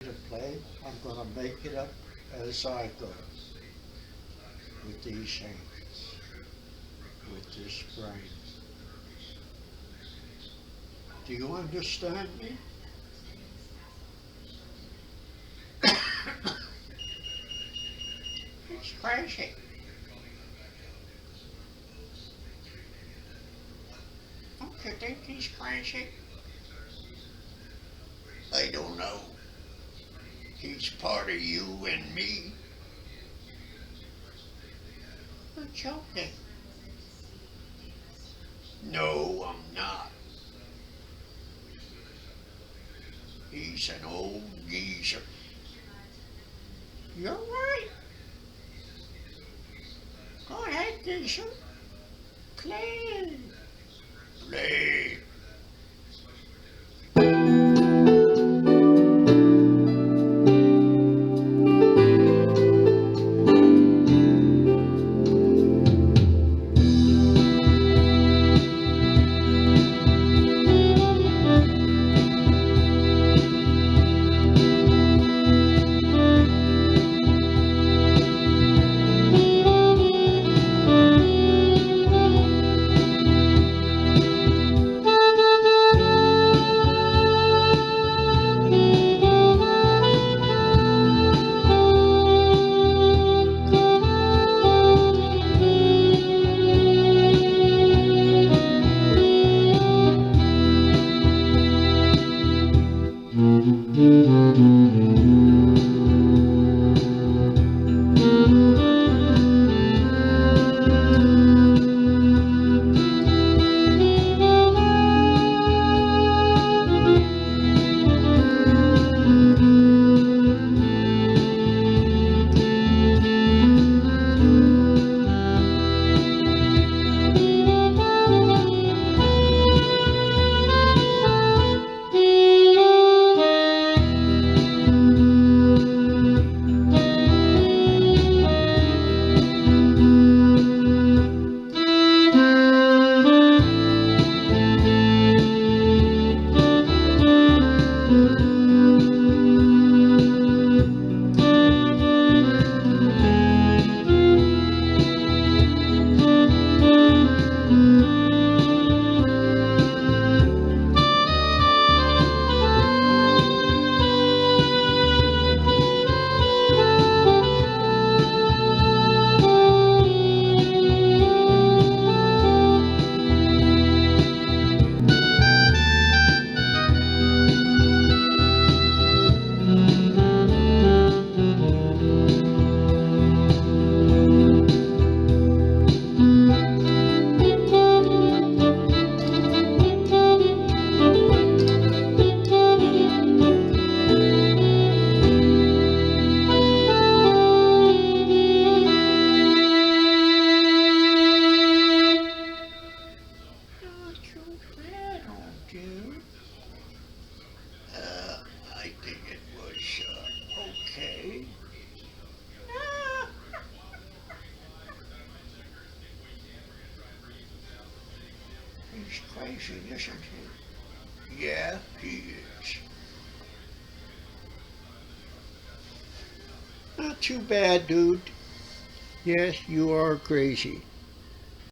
to play, I'm gonna make it up as I go with these hands, with this brain. Do you understand me? It's crazy. Don't you think he's crazy? I don't know. He's part of you and me. I'm joking. No, I'm not. He's an old geezer. You're right. Go ahead, geezer. Play. Play. I think it was okay. He's crazy, isn't he? Yeah, he is. Not too bad, dude. Yes, you are crazy.